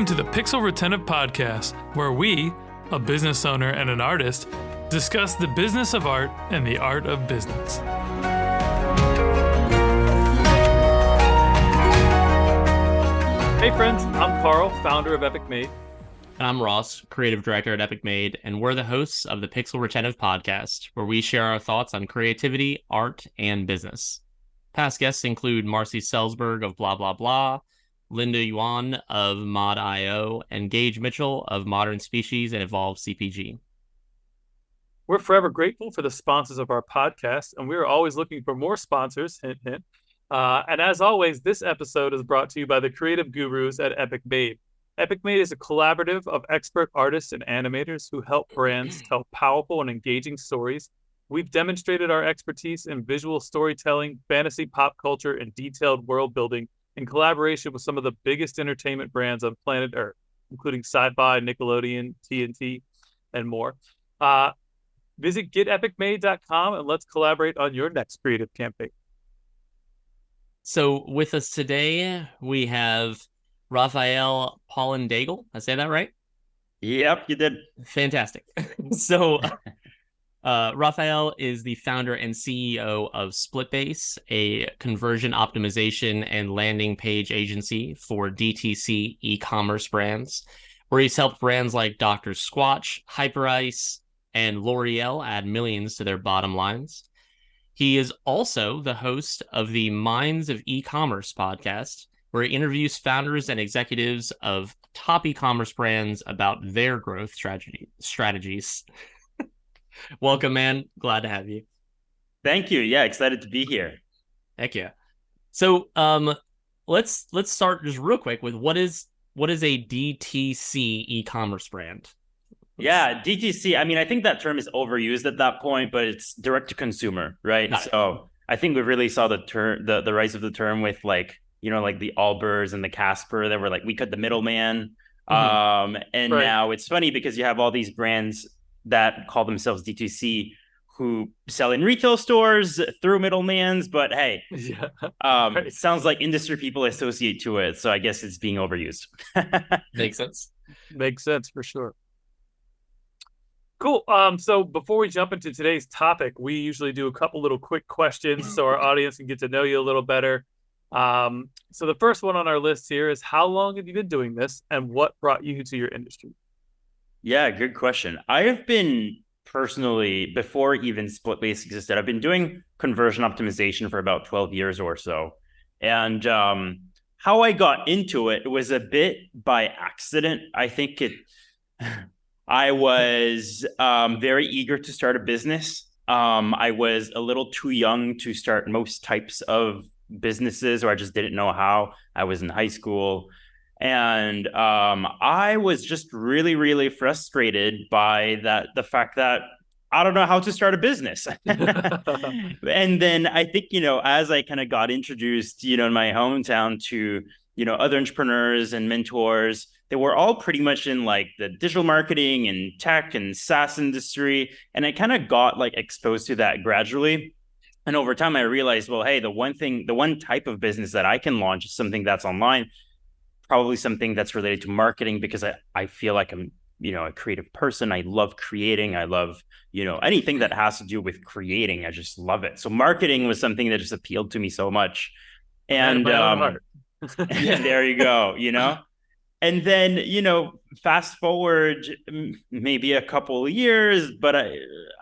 Welcome to the Pixel Retentive Podcast, where we, a business owner and an artist, discuss the business of art and the art of business. Hey friends, I'm Carl, founder of Epic Made. And I'm Ross, creative director at Epic Made, and we're the hosts of the Pixel Retentive Podcast, where we share our thoughts on creativity, art, and business. Past guests include Marcy Selsberg of Blah Blah Blah, Linda Yuan of Mod.io, and Gage Mitchell of Modern Species and Evolve CPG. We're forever grateful for the sponsors of our podcast, and we are always looking for more sponsors, hint, hint. And as always, this episode is brought to you by the creative gurus at Epic Made. Epic Made is a collaborative of expert artists and animators who help brands tell powerful and engaging stories. We've demonstrated our expertise in visual storytelling, fantasy pop culture, and detailed world building in collaboration with some of the biggest entertainment brands on planet Earth, including Sci-Fi, Nickelodeon, TNT, and more. Visit getepicmade.com and let's collaborate on your next creative campaign. So with us today, we have Raphael Paulin-Daigle. I say that right? Yep, you did. Fantastic. So Raphael is the founder and CEO of SplitBase, a conversion optimization and landing page agency for DTC e-commerce brands, where he's helped brands like Dr. Squatch, Hyperice, and L'Oreal add millions to their bottom lines. He is also the host of the Minds of E-commerce podcast, where he interviews founders and executives of top e-commerce brands about their growth strategies. Welcome, man. Glad to have you. Thank you. Yeah, excited to be here. Heck yeah. So let's start just real quick with what is a DTC e-commerce brand? Yeah, DTC. I mean, I think that term is overused at that point, but it's direct to consumer, right? So I think we really saw the rise of the term with like the Allbirds and the Casper that were like, we cut the middleman. And right. Now it's funny because you have all these brands that call themselves DTC who sell in retail stores through middlemans, but hey, right. It sounds like industry people associate to it. So I guess it's being overused. Makes sense. Makes sense for sure. Cool. So before we jump into today's topic, we usually do a couple little quick questions so our audience can get to know you a little better. So the first one on our list here is, how long have you been doing this and what brought you to your industry? Yeah, good question. I have been personally, before even SplitBase existed, I've been doing conversion optimization for about 12 years or so. And how I got into it was a bit by accident. I think I was very eager to start a business. I was a little too young to start most types of businesses, or I just didn't know how. I was in high school. And I was just really, really frustrated by the fact that I don't know how to start a business. And then I think, as I kind of got introduced, in my hometown to, other entrepreneurs and mentors, they were all pretty much in like the digital marketing and tech and SaaS industry. And I kind of got like exposed to that gradually. And over time, I realized, well, hey, the one type of business that I can launch is something that's online. Probably something that's related to marketing, because I feel like I'm, a creative person. I love creating. I love, anything that has to do with creating. I just love it. So marketing was something that just appealed to me so much. And there you go, And then, fast forward maybe a couple of years, but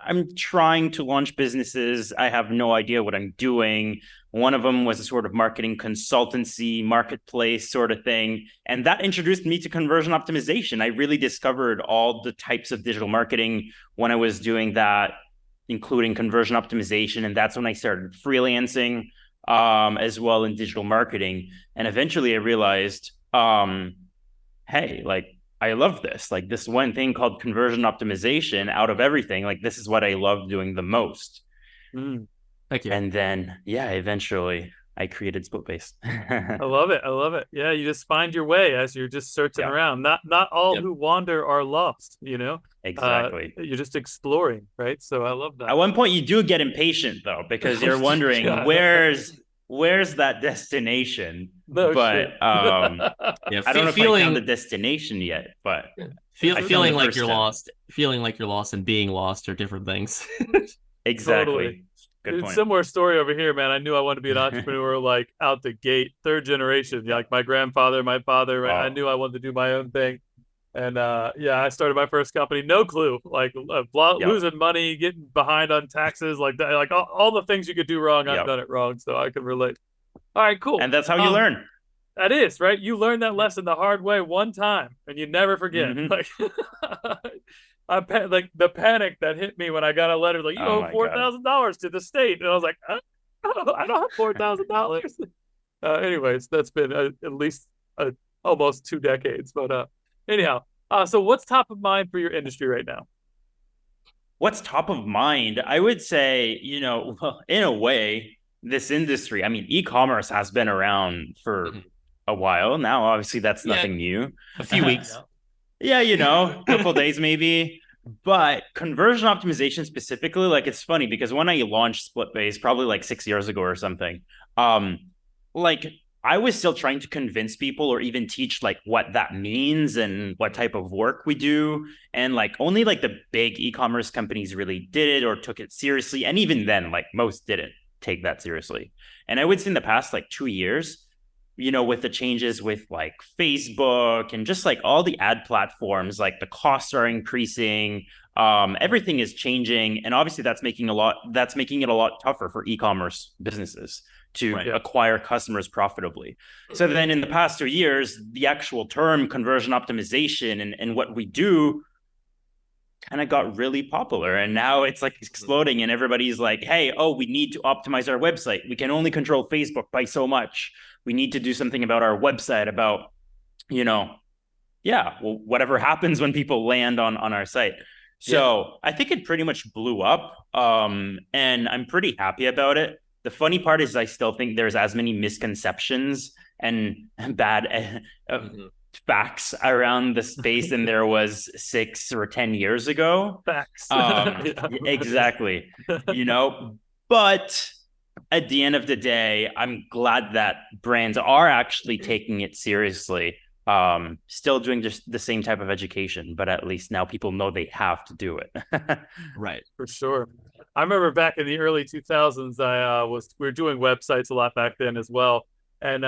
I'm trying to launch businesses. I have no idea what I'm doing. One of them was a sort of marketing consultancy, marketplace sort of thing. And that introduced me to conversion optimization. I really discovered all the types of digital marketing when I was doing that, including conversion optimization. And that's when I started freelancing as well in digital marketing. And eventually I realized, hey, like, I love this. Like, this one thing called conversion optimization, out of everything, like, this is what I love doing the most. Thank you. And then, eventually I created SplitBase. I love it. Yeah, you just find your way as you're just searching around. Not all who wander are lost, Exactly. You're just exploring, right? So I love that. At one point, you do get impatient, though, because you're wondering, where's where's that destination? No shit. But Yeah, I don't know if I found the feeling destination yet, but I found feeling the like first you're step. lost, feeling like you're lost, and being lost are different things. Totally. Exactly. Good Dude, point. similar story over here, man. I knew I wanted to be an entrepreneur like out the gate, third generation. Like my grandfather, my father, right? I Oh, knew I wanted to do my own thing. And yeah, I started my first company, no clue, like yep, losing money, getting behind on taxes, like that, like all the things you could do wrong, I've yep. done it wrong, so I can relate. All right, cool. And that's how you learn. That is right. You learn that lesson the hard way one time, and you never forget. Hmm. Like, like the panic that hit me when I got a letter like you Oh owe my God. $4,000 to the state, and I was like, I don't have $4,000. Anyways, that's been at least almost 2 decades. But anyhow, so what's top of mind for your industry right now? What's top of mind? I would say, well, in a way, this industry, I mean, e-commerce has been around for Mhm. a while now. Obviously, that's Yeah, nothing new. a few weeks. Yeah, a couple days maybe. But conversion optimization specifically, like it's funny because when I launched SplitBase probably like 6 years ago or something, um, like I was still trying to convince people or even teach like what that means and what type of work we do. And like only like the big e-commerce companies really did it or took it seriously. And even then, like most didn't take that seriously. And I would say in the past like 2 years, with the changes with like Facebook and just like all the ad platforms, like the costs are increasing. Everything is changing. And obviously that's making it a lot tougher for e-commerce businesses to Right. Yeah. acquire customers profitably. So then in the past 2 years, the actual term conversion optimization and what we do kind of got really popular, and now it's like exploding, and everybody's like, hey, oh, we need to optimize our website. We can only control Facebook by so much. We need to do something about our website, about you know yeah, well, whatever happens when people land on our site. So I think it pretty much blew up, and I'm pretty happy about it. The funny part is I still think there's as many misconceptions and bad Mhm. facts around the space than there was 6 or 10 years ago. Facts. Yeah. Exactly. You know, but at the end of the day, I'm glad that brands are actually taking it seriously. Still doing just the same type of education, but at least now people know they have to do it. Right. For sure. I remember back in the early 2000s, we were doing websites a lot back then as well, and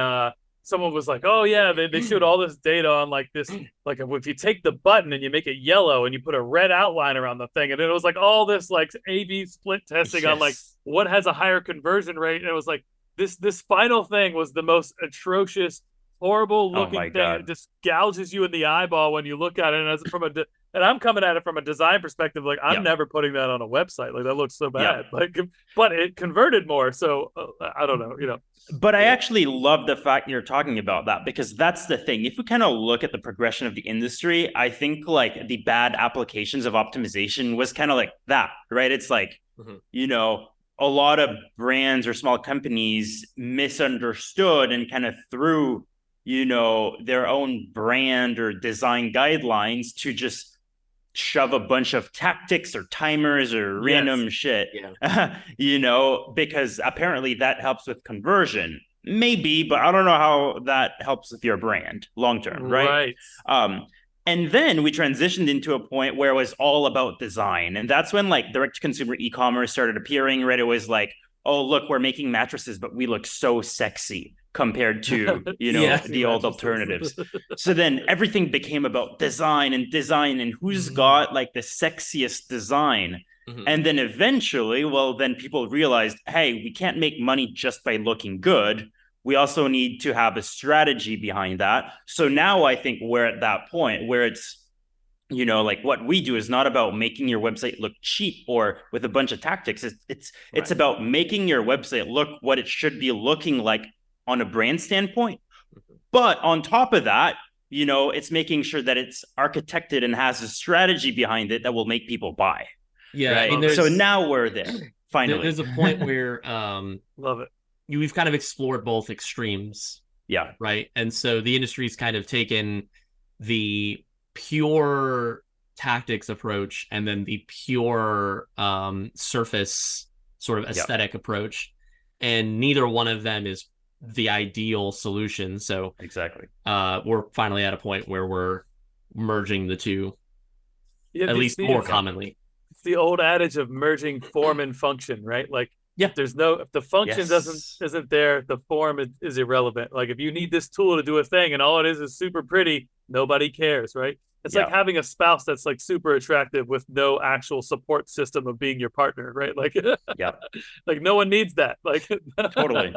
someone was like, "Oh yeah, they showed all this data on like this, like if you take the button and you make it yellow and you put a red outline around the thing, and it was like all this like A/B split testing on like Yes. what has a higher conversion rate, and it was like this final thing was the most atrocious, horrible Oh looking my thing. It God. just gouges you in the eyeball when you look at it, and as from a and I'm coming at it from a design perspective. Like I'm Yeah. never putting that on a website. Like that looks so Yeah. bad. Like, but it converted more. So I don't know. But I actually love the fact you're talking about that, because that's the thing. If we kind of look at the progression of the industry, I think like the bad applications of optimization was kind of like that, right? It's like, Mhm. a lot of brands or small companies misunderstood and kind of threw, their own brand or design guidelines to just shove a bunch of tactics or timers or Yes. random shit, Yeah. because apparently that helps with conversion. Maybe, but I don't know how that helps with your brand long term, right? Right. Um, and then we transitioned into a point where it was all about design. And that's when like direct to consumer e-commerce started appearing, right? It was like, oh, look, we're making mattresses, but we look so sexy compared to, Yeah. the old alternatives. So then everything became about design and who's got like the sexiest design. Mhm. And then eventually, well, then people realized, hey, we can't make money just by looking good. We also need to have a strategy behind that. So now I think we're at that point where it's, like what we do is not about making your website look cheap or with a bunch of tactics. It's Right. about making your website look what it should be looking like on a brand standpoint. Mhm. But on top of that, it's making sure that it's architected and has a strategy behind it that will make people buy. Yeah. I mean, Right. So there's now we're there finally. there's a point where Love it. we've kind of explored both extremes, Yeah. right? And so the industry's kind of taken the pure tactics approach and then the pure surface sort of Yeah. aesthetic approach. and neither one of them is the ideal solution. So Exactly. we're finally at a point where we're merging the two, Yeah, at least more commonly. It's the old adage of merging form and function, right? Like Yeah. if the function Yes. isn't there, the form is irrelevant. Like if you need this tool to do a thing and all it is super pretty, nobody cares, right? It's like Yeah. having a spouse that's like super attractive with no actual support system of being your partner, right? Like Yeah. like no one needs that. Like Totally.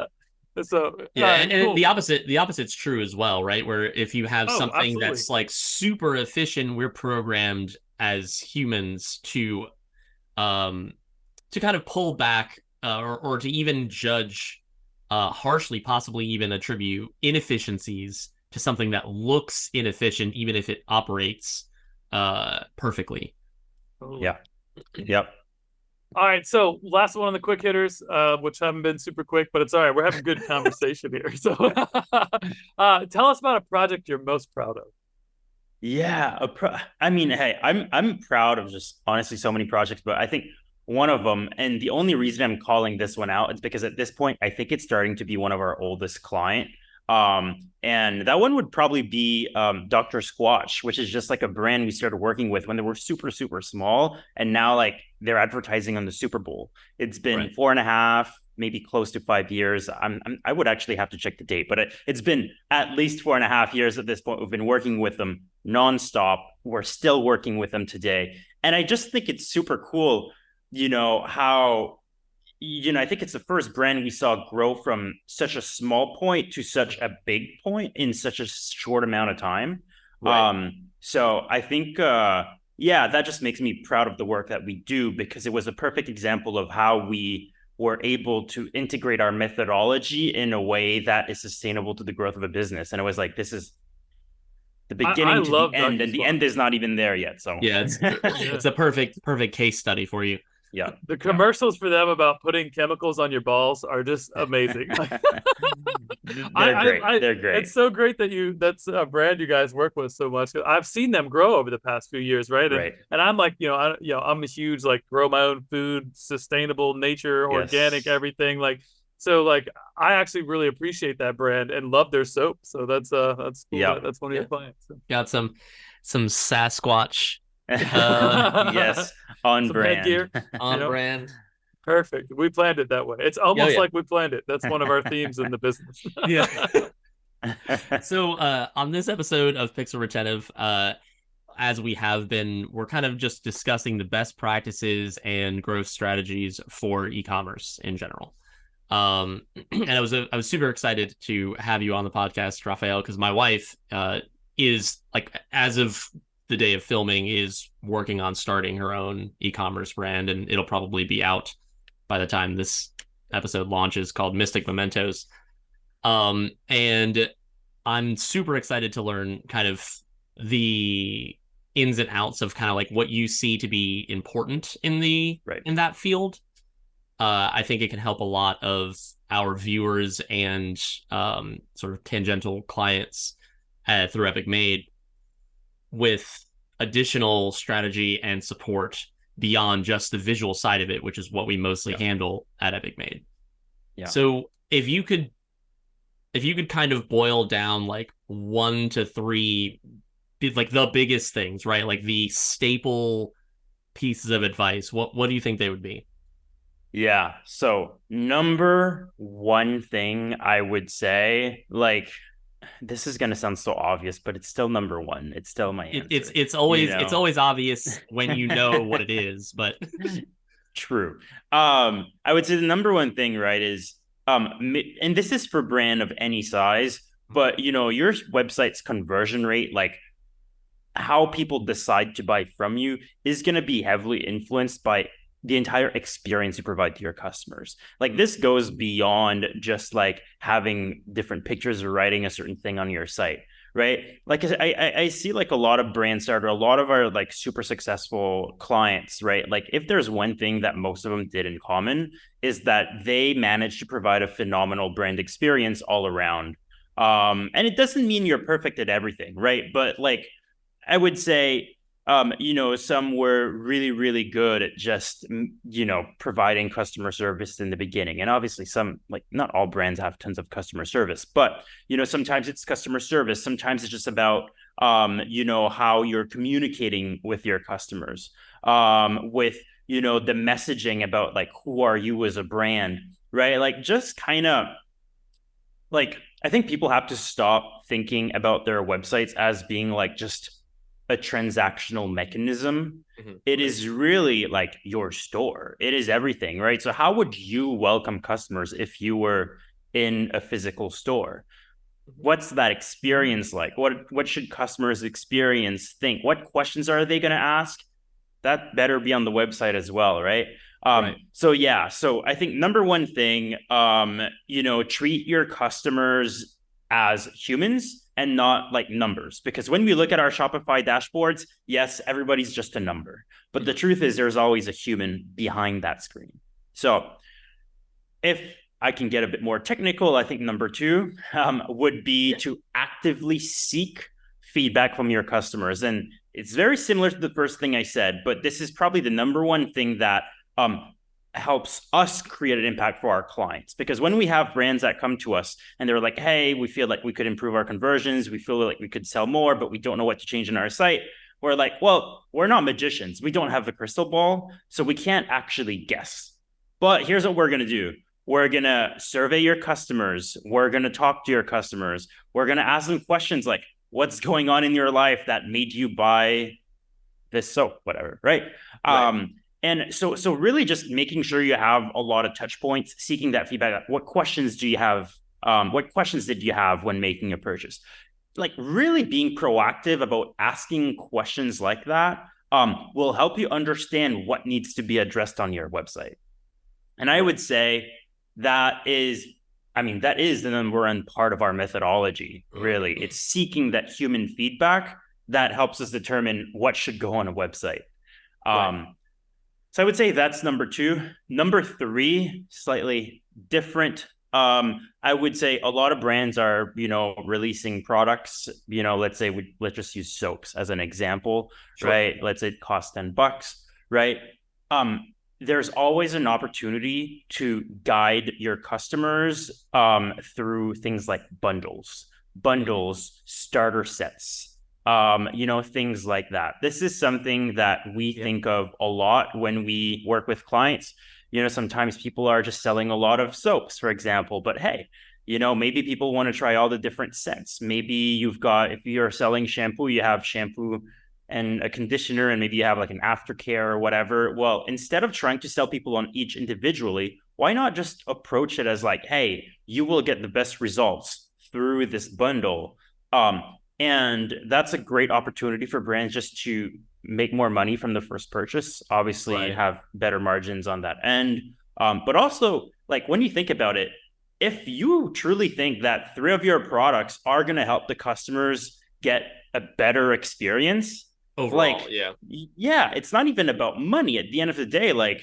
so Yeah, and cool. the opposite's true as well, right? Where if you have something absolutely. that's like super efficient, we're programmed as humans to kind of pull back or to even judge harshly, possibly even attribute inefficiencies to something that looks inefficient, even if it operates perfectly. Totally. Yeah. Yep. All right, so last one on the quick hitters, which haven't been super quick, but it's all right. We're having good conversation here. So, tell us about a project you're most proud of. Yeah, I mean, hey, I'm proud of just honestly so many projects, but I think one of them, and the only reason I'm calling this one out is because at this point, I think it's starting to be one of our oldest client. And that one would probably be Dr. Squatch, which is just like a brand we started working with when they were super, super small, and now like they're advertising on the Super Bowl. It's been Right. 4.5, maybe close to 5 years. I would actually have to check the date, but it's been at least 4.5 years at this point. We've been working with them nonstop. We're still working with them today. And I just think it's super cool, how, I think it's the first brand we saw grow from such a small point to such a big point in such a short amount of time. Right. So I think, that just makes me proud of the work that we do, because it was a perfect example of how we were able to integrate our methodology in a way that is sustainable to the growth of a business. And it was like, this is the beginning to the end, and the end is not even there yet. So yeah, it's a perfect case study for you. Yeah. The commercials for them about putting chemicals on your balls are just amazing. They're great. They're great. It's so great that that's a brand you guys work with so much. I've seen them grow over the past few years, right? Right. And I'm like, I'm a huge like grow my own food, sustainable nature, organic, everything. Like, so like I actually really appreciate that brand and love their soap. So that's cool. Yeah. That's one of your clients. So. Got some Sasquatch. Yes, on some brand. Headgear. On brand. Perfect. We planned it that way. It's almost like we planned it. That's one of our themes in the business. Yeah. So on this episode of Pixel Retentive, as we have been, we're kind of just discussing the best practices and growth strategies for e-commerce in general. And I was super excited to have you on the podcast, Raphael, because my wife is like, as of the day of filming, is working on starting her own e-commerce brand, and it'll probably be out by the time this episode launches, called Mystic Mementos. And I'm super excited to learn kind of the ins and outs of kind of like what you see to be important in in that field. I think it can help a lot of our viewers and sort of tangential clients through Epic Made with additional strategy and support beyond just the visual side of it, which is what we mostly handle at Epic Made. Yeah. So if you could kind of boil down like 1 to 3, like the biggest things, right? Like the staple pieces of advice, what do you think they would be? Yeah. So number one thing I would say, like, this is going to sound so obvious, but it's still number one. It's still my answer. It's always obvious when you know what it is, but true. I would say the number one thing, right, is and this is for brand of any size, but your website's conversion rate, like how people decide to buy from you, is going to be heavily influenced by the entire experience you provide to your customers. Like, this goes beyond just like having different pictures or writing a certain thing on your site, right? Like, I see like a lot of brand starter, a lot of our like super successful clients, right? Like, if there's one thing that most of them did in common, is that they managed to provide a phenomenal brand experience all around. And it doesn't mean you're perfect at everything, right? But like, I would say Some were really, really good at just, providing customer service in the beginning. And obviously some, like, not all brands have tons of customer service, but, sometimes it's customer service. Sometimes it's just about, how you're communicating with your customers, with, the messaging about like, who are you as a brand, right? Like just kind of like, I think people have to stop thinking about their websites as being like just a transactional mechanism. It is really like your store. It is everything, right? So how would you welcome customers if you were in a physical store? What's that experience like? What should customers experience think? What questions are they going to ask? That better be on the website as well, right? Right. So I think number one thing, treat your customers as humans and not like numbers. Because when we look at our Shopify dashboards, yes, everybody's just a number. But the truth is there's always a human behind that screen. So if I can get a bit more technical, I think number two would be to actively seek feedback from your customers. And it's very similar to the first thing I said, but this is probably the number one thing that helps us create an impact for our clients. Because when we have brands that come to us and they're like, hey, we feel like we could improve our conversions, we feel like we could sell more, but we don't know what to change in our site. We're like, well, we're not magicians. We don't have a crystal ball, so we can't actually guess. But here's what we're going to do. We're going to survey your customers. We're going to talk to your customers. We're going to ask them questions like, what's going on in your life that made you buy this soap, whatever, right? And so really just making sure you have a lot of touch points, seeking that feedback. What questions do you have? What questions did you have when making a purchase? Like really being proactive about asking questions like that will help you understand what needs to be addressed on your website. And I would say that is the number one part of our methodology, really. It's seeking that human feedback that helps us determine what should go on a website. So I would say that's number two. Number three, slightly different. I would say a lot of brands are, releasing products, let's just use soaps as an example, right? Let's say it costs $10, right? There's always an opportunity to guide your customers through things like bundles, starter sets, things like that. This is something that we think of a lot when we work with clients. Sometimes people are just selling a lot of soaps, for example, but hey, maybe people want to try all the different scents. Maybe if you're selling shampoo, you have shampoo and a conditioner, and maybe you have like an aftercare or whatever. Well, instead of trying to sell people on each individually, why not just approach it as like, hey, you will get the best results through this bundle. And that's a great opportunity for brands just to make more money from the first purchase. Obviously, have better margins on that end. But also, like when you think about it, if you truly think that 3 of your products are going to help the customers get a better experience, overall, it's not even about money at the end of the day. Like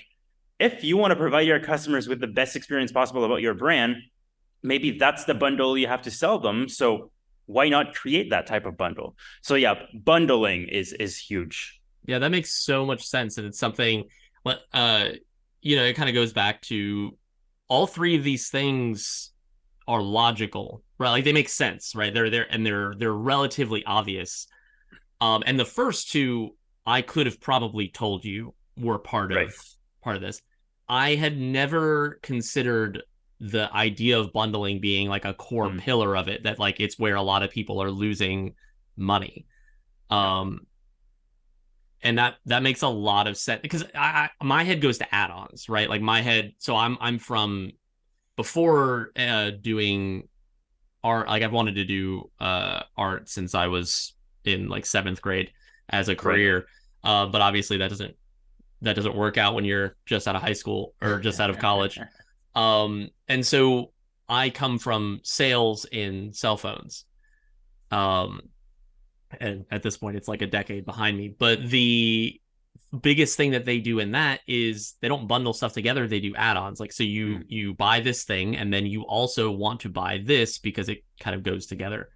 if you want to provide your customers with the best experience possible about your brand, maybe that's the bundle you have to sell them. So why not create that type of bundle? So yeah, bundling is huge. Yeah, that makes so much sense. And it's something, it kind of goes back to all 3 of these things are logical, right? Like they make sense, right? They're there and they're relatively obvious. And the first 2, I could have probably told you were part of this. I had never considered the idea of bundling being like a core pillar of it, that like it's where a lot of people are losing money. And that makes a lot of sense because my head goes to add-ons, right? Like my head. So I'm from before doing art. Like I've wanted to do art since I was in like 7th grade as a career. But obviously that doesn't work out when you're just out of high school or just out of college. And so I come from sales in cell phones. And at this point, it's like a decade behind me. But the biggest thing that they do in that is they don't bundle stuff together. They do add-ons. Like, so you buy this thing and then you also want to buy this because it kind of goes together.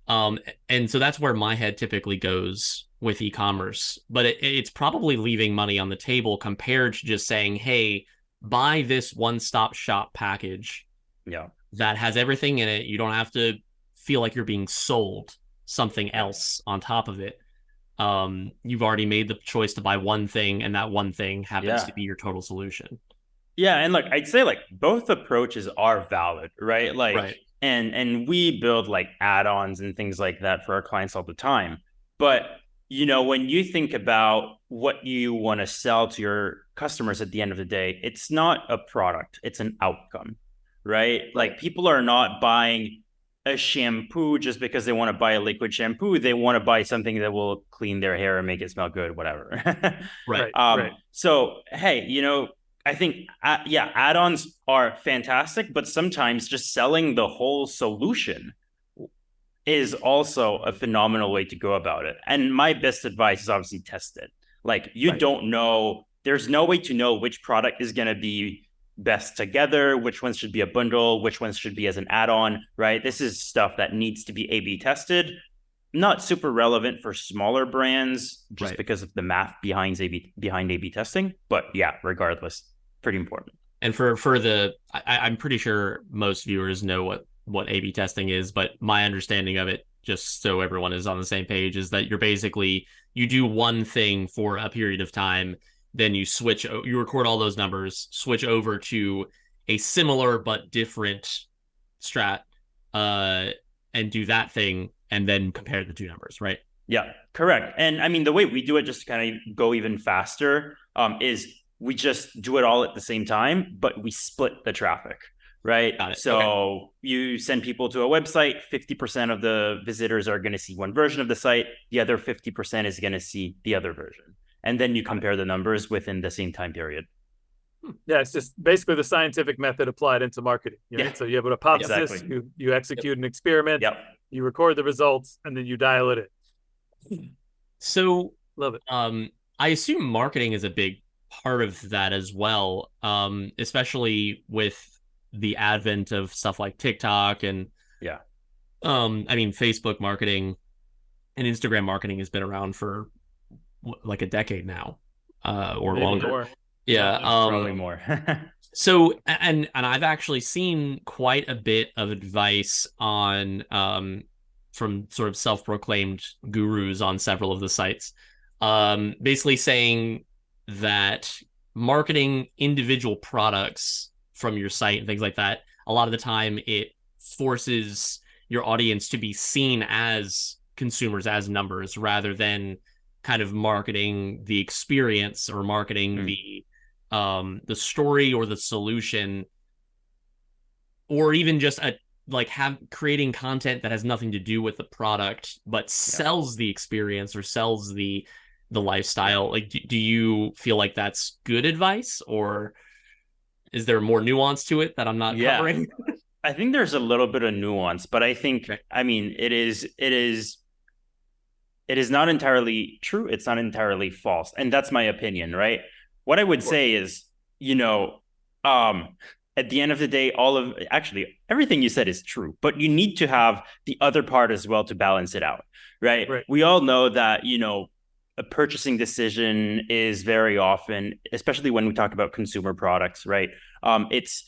And so that's where my head typically goes with e-commerce, but it's probably leaving money on the table compared to just saying, hey, buy this one-stop shop package that has everything in it. You don't have to feel like you're being sold something else on top of it. You've already made the choice to buy one thing, and that one thing happens to be your total solution. Yeah, and like I'd say like both approaches are valid, right? Like and we build like add-ons and things like that for our clients all the time. But when you think about what you want to sell to your customers at the end of the day, it's not a product, it's an outcome, right? Like people are not buying a shampoo just because they want to buy a liquid shampoo. They want to buy something that will clean their hair and make it smell good, whatever. Right. So, hey, I think, add-ons are fantastic, but sometimes just selling the whole solution is also a phenomenal way to go about it. And my best advice is obviously test it. Like you don't know, there's no way to know which product is going to be best together, which ones should be a bundle, which ones should be as an add-on, right? This is stuff that needs to be A/B tested. Not super relevant for smaller brands just because of the math behind A/B testing. But yeah, regardless, pretty important. And for the, I'm pretty sure most viewers know what A/B testing is, but my understanding of it, just so everyone is on the same page, is that you do one thing for a period of time, then you record all those numbers, switch over to a similar but different strat, and do that thing, and then compare the two numbers, right? Yeah, correct. And I mean, the way we do it, just to kind of go even faster, is we just do it all at the same time, but we split the traffic, right? So you send people to a website, 50% of the visitors are going to see one version of the site, the other 50% is going to see the other version. And then you compare the numbers within the same time period. Yeah, it's just basically the scientific method applied into marketing. Right? So you have a hypothesis, you execute an experiment, you record the results, and then you dial it in. So love it. I assume marketing is a big part of that as well, especially with the advent of stuff like TikTok and I mean, Facebook marketing and Instagram marketing has been around for like a decade now, or maybe longer. More. Probably more. So, and I've actually seen quite a bit of advice on from sort of self-proclaimed gurus on several of the sites, basically saying that marketing individual products from your site and things like that, a lot of the time it forces your audience to be seen as consumers, as numbers, rather than kind of marketing the experience or marketing the story or the solution, or even just creating content that has nothing to do with the product but sells the experience or sells the lifestyle. Like, do you feel like that's good advice, or is there more nuance to it that I'm not covering? I think there's a little bit of nuance, but I think I mean it is not entirely true. It's not entirely false. And that's my opinion, right? What I would say is, at the end of the day, everything you said is true, but you need to have the other part as well to balance it out, right? We all know that, a purchasing decision is very often, especially when we talk about consumer products, right? It's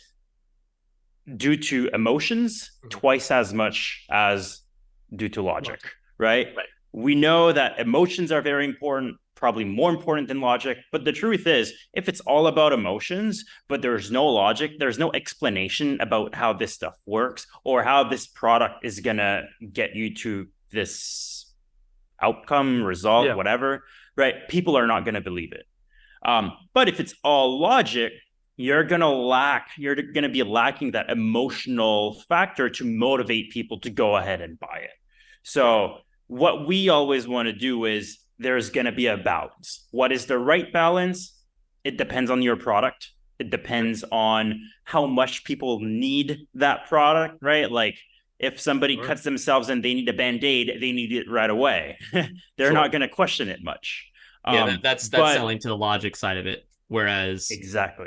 due to emotions twice as much as due to logic, right? We know that emotions are very important, probably more important than logic. But the truth is, if it's all about emotions, but there's no logic, there's no explanation about how this stuff works or how this product is going to get you to this outcome, result, whatever, right? People are not going to believe it. But if it's all logic, you're going to be lacking that emotional factor to motivate people to go ahead and buy it. So what we always want to do is there's going to be a balance. What is the right balance? It depends on your product. It depends on how much people need that product, right? Like if somebody cuts themselves and they need a Band-Aid, they need it right away. They're not going to question it much. That's selling to the logic side of it. Whereas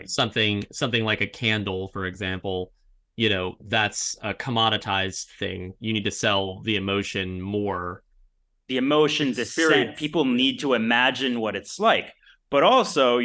something like a candle, for example, that's a commoditized thing. You need to sell the emotion more the emotion, the scent. People need to imagine what it's like. But also,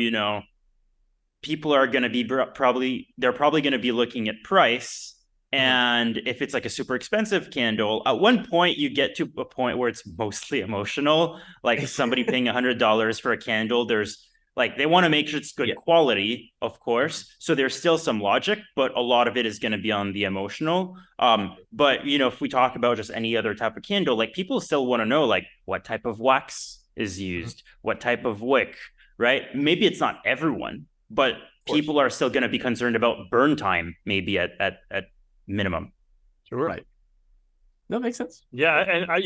people are going to be probably going to be looking at price. And if it's like a super expensive candle, at one point you get to a point where it's mostly emotional. Like somebody paying $100 for a candle, there's like, they want to make sure it's good quality, of course. So there's still some logic, but a lot of it is going to be on the emotional. But if we talk about just any other type of candle, like people still want to know like what type of wax is used, what type of wick, right? Maybe it's not everyone, but people are still going to be concerned about burn time, maybe at minimum. Sure. Right. That makes sense. Yeah. And I,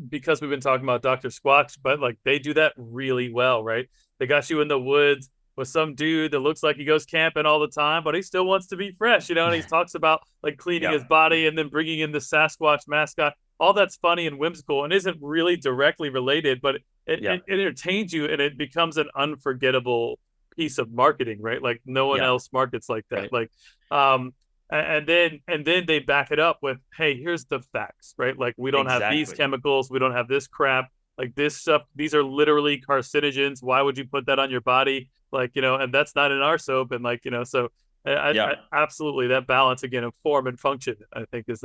because we've been talking about Dr. Squatch, but like they do that really well, right? They got you in the woods with some dude that looks like he goes camping all the time, but he still wants to be fresh, and he talks about like cleaning his body and then bringing in the Sasquatch mascot. All that's funny and whimsical and isn't really directly related, but it entertains you and it becomes an unforgettable piece of marketing, right? Like no one else markets like that. Right. Like, and then they back it up with, hey, here's the facts, right? Like we don't have these chemicals, we don't have this crap, like this stuff. These are literally carcinogens. Why would you put that on your body? Like, and that's not in our soap. And like, so I absolutely that balance again of form and function, I think is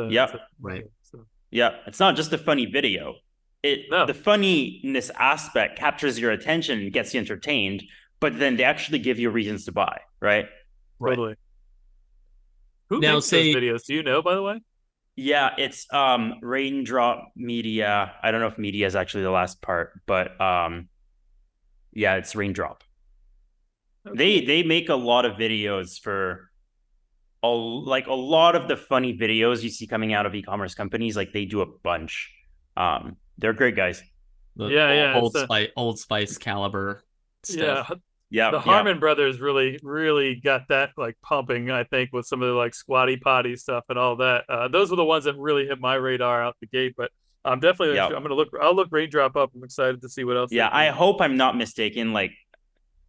right. So. Yeah, it's not just a funny video. The funniness aspect captures your attention and gets you entertained, but then they actually give you reasons to buy, right? Totally. Right. Who makes those videos? Do you know, by the way? Yeah, it's Raindrop Media. I don't know if media is actually the last part, but it's Raindrop. Okay. They make a lot of videos for a lot of the funny videos you see coming out of e-commerce companies. Like they do a bunch. They're great guys. Old Spice caliber stuff. The Harmon brothers really got that like pumping, I think, with some of the like squatty potty stuff and all that. Those were the ones that really hit my radar out the gate. But I'm definitely I'll look Raindrop up. I'm excited to see what else. Yeah, I hope I'm not mistaken. Like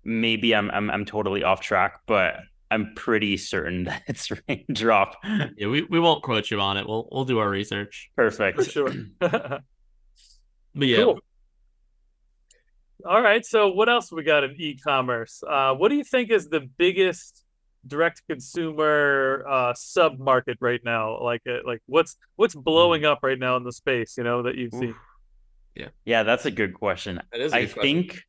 maybe I'm totally off track, but I'm pretty certain that it's Raindrop. Yeah, we won't quote you on it. We'll do our research. Perfect. For sure. But yeah. Cool. All right. So what else we got in e-commerce? What do you think is the biggest direct-to-consumer sub-market right now? Like what's blowing up right now in the space, that you've seen? Yeah, that's a good question. I think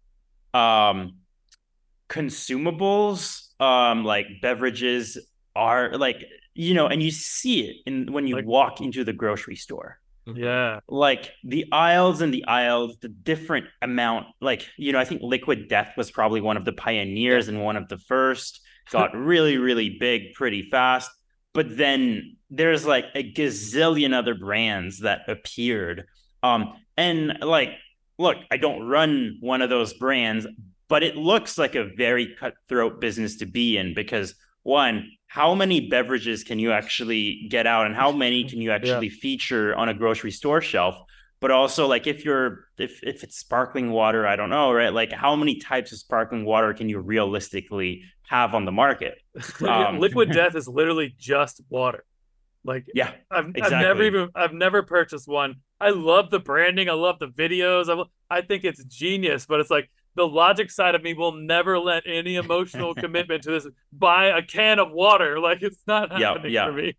consumables, like beverages are like, and you see it when you walk into the grocery store. Yeah. Like the aisles, the different amount, like, I think Liquid Death was probably one of the pioneers and one of the first, got really, really big pretty fast. But then there's like a gazillion other brands that appeared. And like, look, I don't run one of those brands, but it looks like a very cutthroat business to be in because one, how many beverages can you actually get out and how many can you actually feature on a grocery store shelf? But also like if it's sparkling water, I don't know, right? Like how many types of sparkling water can you realistically have on the market? Liquid Death is literally just water. Like, I've never purchased one. I love the branding. I love the videos. I think it's genius, but it's like, the logic side of me will never let any emotional commitment to this. Buy a can of water. Like it's not happening for me.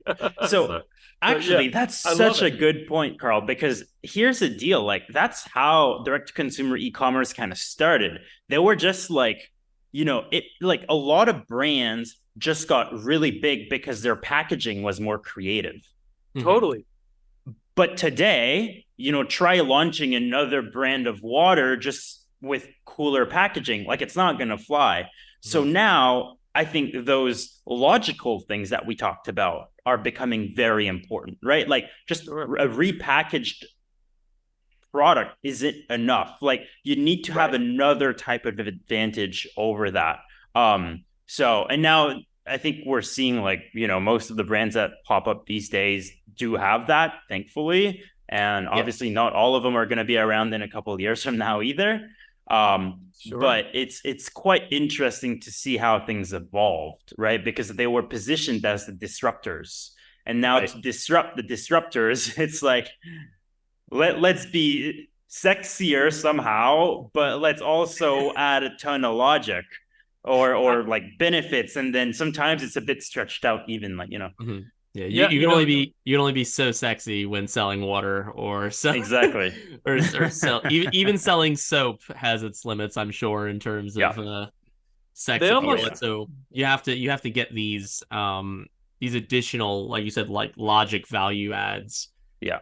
So actually, that's such a good point, Carl, because here's the deal. Like that's how direct-to-consumer e-commerce kind of started. They were just like, like a lot of brands just got really big because their packaging was more creative. Totally. But today, try launching another brand of water just with cooler packaging, like it's not going to fly. So now I think those logical things that we talked about are becoming very important, right? Like just a repackaged product isn't enough. Like you need to have another type of advantage over that. And now I think we're seeing like, most of the brands that pop up these days do have that, thankfully. And obviously not all of them are going to be around in a couple of years from now either. But it's quite interesting to see how things evolved, right? Because they were positioned as the disruptors, and now to disrupt the disruptors, it's like let's be sexier somehow, but let's also add a ton of logic or like benefits, and then sometimes it's a bit stretched out, even like Mm-hmm. Yeah, Yeah, you can only be so sexy when selling water, or so exactly. or sell even selling soap has its limits, I'm sure, in terms Yeah. of sex they Oh appeal. almost yeah. And so you have to get these additional, like you said, like logic value adds Yeah.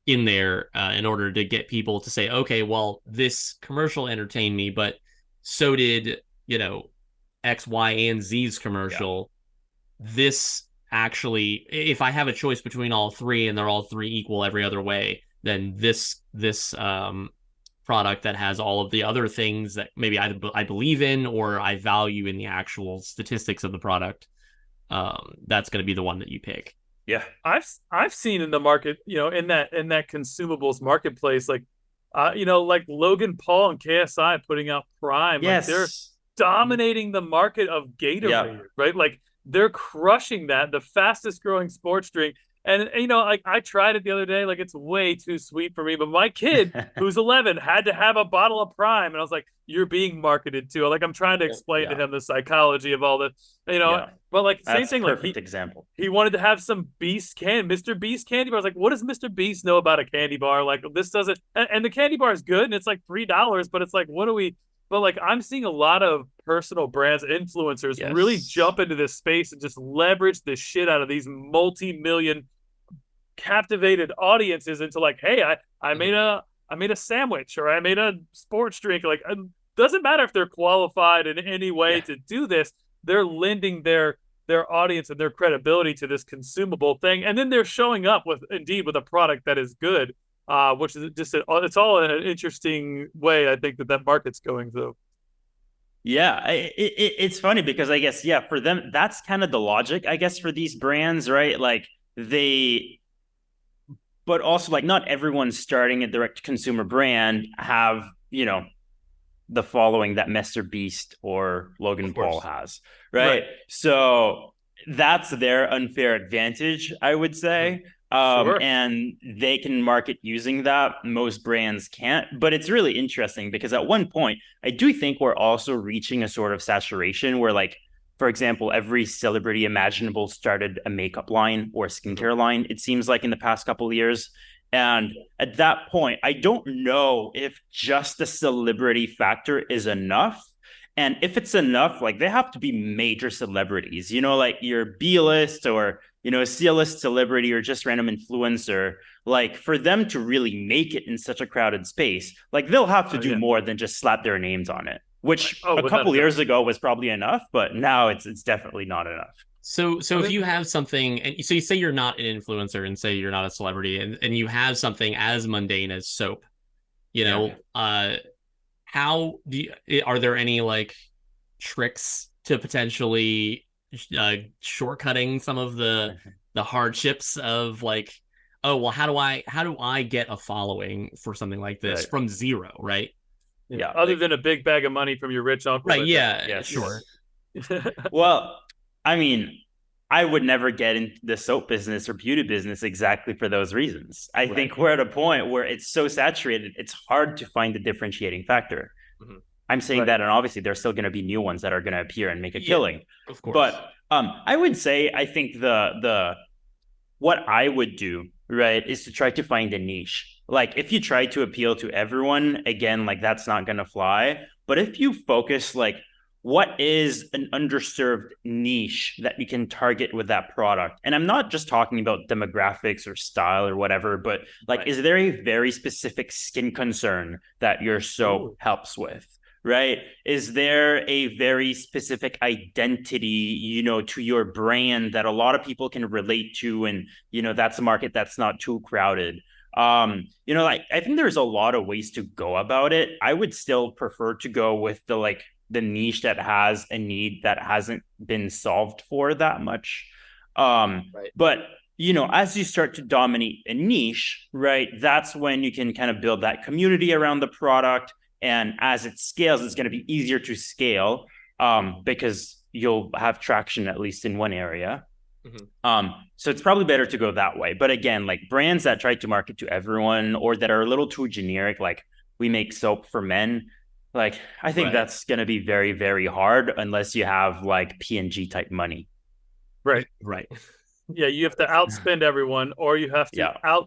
in there in order to get people to say, okay, well, this commercial entertained me, but so did, X, Y, and Z's Yeah. commercial. This actually, if I have a choice between all three and they're all three equal every other way, then this product that has all of the other things that maybe I believe in or I value in the actual statistics of the product, that's going to be the one that you pick. Yeah. I've seen in the market, in that consumables marketplace, like like Logan Paul and KSI putting out Prime, like they're Yes. dominating the market of Yeah. Gatorade, right? Like they're crushing that, the fastest growing sports drink. And like I tried it the other day, like it's way too sweet for me. But my kid, who's 11, had to have a bottle of Prime, and I was like, "You're being marketed to." Like I'm trying to explain to Yeah. him the psychology of all this, Yeah. But like same That's a thing, like perfect example. he wanted to have some Mr. Beast candy bar. I was like, what does Mr. Beast know about a candy bar? Like this doesn't, and the candy bar is good and it's like $3, but it's like, what do we? But like, I'm seeing a lot of personal brands, influencers really Yes. jump into this space and just leverage the shit out of these multi-million captivated audiences into like, hey, I made a sandwich or I made a sports drink. Like, it doesn't matter if they're qualified in any way Yeah. to do this. They're lending their audience and their credibility to this consumable thing, and then they're showing up with a product that is good, which is just it's all in an interesting way. I think that market's going through. Yeah, it's funny because I guess, yeah, for them, that's kind of the logic, I guess, for these brands, right? Like they, but also like not everyone starting a direct consumer brand have, the following that Mr. Beast or Of Logan Paul course. has, Right. right? So that's their unfair advantage, I would Mm-hmm. say. Sure. And they can market using that. Most brands can't. But it's really interesting because at one point, I do think we're also reaching a sort of saturation where, like, for example, every celebrity imaginable started a makeup line or a Mm-hmm. skincare line, it seems like in the past couple of years. And at that point, I don't know if just the celebrity factor is enough. And if it's enough, like they have to be major celebrities, like your B-list or, a C-list celebrity or just random influencer. Like for them to really make it in such a crowded space, like they'll have to Oh do yeah. more than just slap their names on it, Right. which Oh, a without a couple doubt. years ago was probably enough, but now it's definitely not enough. So I if mean, you have something, and so you say you're not an influencer and say you're not a celebrity, and you have something as mundane as soap, you Yeah. know, how do are there any like tricks to potentially shortcutting some of the hardships of like, oh well, how do I get a following for something like this Right. from zero, right? Yeah. other than a big bag of money from your rich uncle, Right, that yeah, Yes. sure. Well, I mean, I would never get into the soap business or beauty business exactly for those reasons. I Right. think we're at a point where it's so saturated, it's hard to find the differentiating factor. Mhm. I'm saying Right. that, and obviously there's still going to be new ones that are going to appear and make a Yeah, killing. of But course. I would say I think the what I would do, right, is to try to find a niche. Like if you try to appeal to everyone, again, like that's not going to fly. But if you focus like what is an underserved niche that you can target with that product? And I'm not just talking about demographics or style or whatever, but like, Right. is there a very specific skin concern that your soap Ooh. helps with? Right? Is there a very specific identity, to your brand that a lot of people can relate to? And, that's a market that's not too crowded. Like I think there's a lot of ways to go about it. I would still prefer to go with the niche that has a need that hasn't been solved for that much. Right. But as you start to dominate a niche, right, that's when you can kind of build that community around the product. And as it scales, it's going to be easier to scale because you'll have traction at least in one area. So it's probably better to go that way. But again, like brands that try to market to everyone or that are a little too generic, like we make soap for men. Like, I think Right. that's going to be very, very hard unless you have like P&G type money. Right. Right. Yeah, you have to outspend everyone, or you have to Yeah.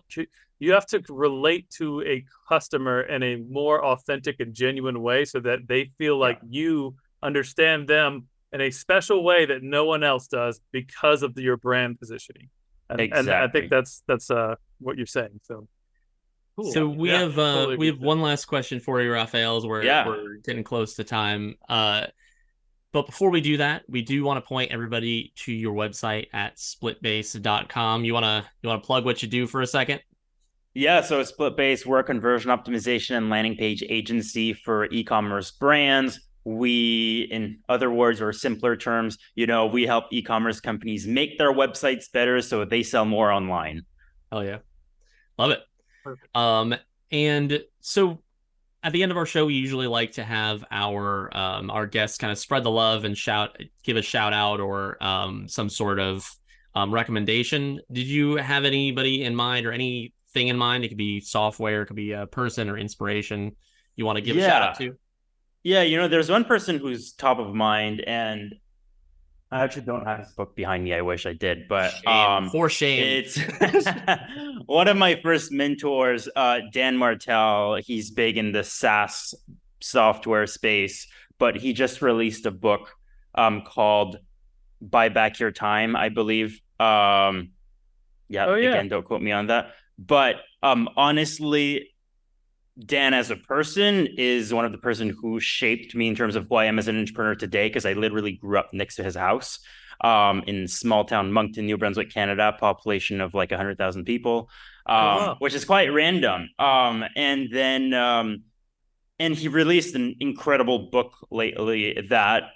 you have to relate to a customer in a more authentic and genuine way so that they feel like Yeah. you understand them in a special way that no one else does because of your brand positioning. And I think Exactly. that's what you're saying. So cool. So we Yeah, have totally agree with that. one last question for you, Raphael, as Yeah. we're getting close to time. But before we do that, we do want to point everybody to your website at splitbase.com. You wanna plug what you do for a second? Yeah, so SplitBase, we're a conversion optimization and landing page agency for e-commerce brands. We, in other words or simpler terms, we help e-commerce companies make their websites better so they sell more online. Oh yeah. Love it. Perfect. And so at the end of our show, we usually like to have our guests kind of spread the love and give a shout out or some sort of recommendation. Did you have anybody in mind or anything in mind? It could be software, it could be a person or inspiration you want to give a shout out to. Yeah, there's one person who's top of mind, and I actually don't have his book behind me. I wish I did, but For shame. It's one of my first mentors, Dan Martell. He's big in the SaaS software space, but he just released a book called "Buy Back Your Time," I believe. Again, don't quote me on that. But honestly, Dan as a person is one of the person who shaped me in terms of who I am as an entrepreneur today, because I literally grew up next to his house in small town Moncton, New Brunswick, Canada, population of like 100,000 people, which is quite random. And he released an incredible book lately that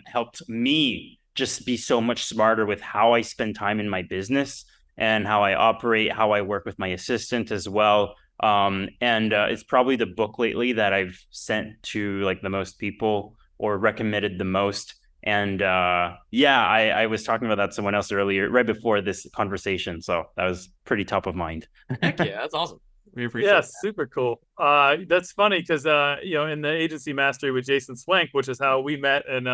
helped me just be so much smarter with how I spend time in my business and how I operate, how I work with my assistant as well. It's probably the book lately that I've sent to like the most people or recommended the most. And I was talking about that to someone else earlier, right before this conversation. So that was pretty top of mind. Heck yeah, that's awesome. We appreciate that. Super cool. That's funny because in the agency mastery with Jason Swank, which is how we met, and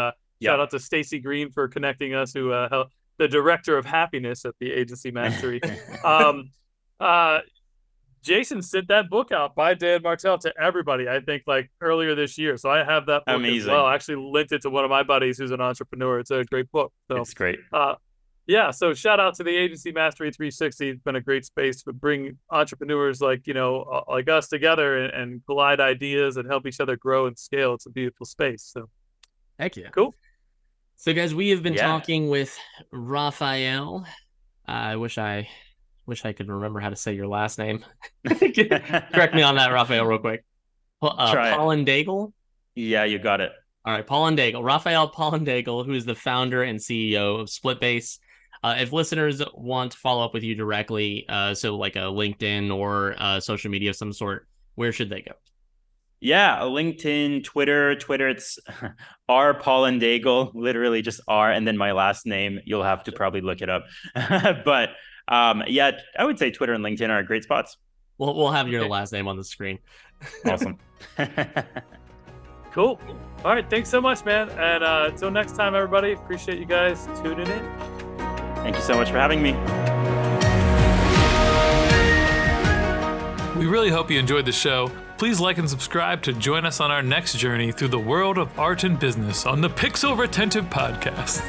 shout out to Stacy Green for connecting us, who the director of happiness at the agency mastery. Jason sent that book out by Dan Martell to everybody, I think, like earlier this year. So I have that book as well. I actually linked it to one of my buddies who's an entrepreneur. It's a great book. So it's great. So shout out to the Agency Mastery 360. It's been a great space to bring entrepreneurs like us together and collide ideas and help each other grow and scale. It's a beautiful space. So heck yeah. Cool. So guys, we have been talking with Raphael. I wish I could remember how to say your last name. Correct me on that, Raphael, real quick. Paulin-Daigle? Yeah, you got it. All right, Paulin-Daigle. Raphael Paulin-Daigle, who is the founder and CEO of SplitBase. If listeners want to follow up with you directly, so like a LinkedIn or social media of some sort, where should they go? Yeah, Linkedin, Twitter, it's R Paulin-Daigle, literally just R, and then my last name. You'll have to probably look it up. But I would say Twitter and LinkedIn are great spots. We'll have your last name on the screen. Awesome. Cool. All right. Thanks so much, man. And until next time, everybody, appreciate you guys tuning in. Thank you so much for having me. We really hope you enjoyed the show. Please like and subscribe to join us on our next journey through the world of art and business on the Pixel Retentive Podcast.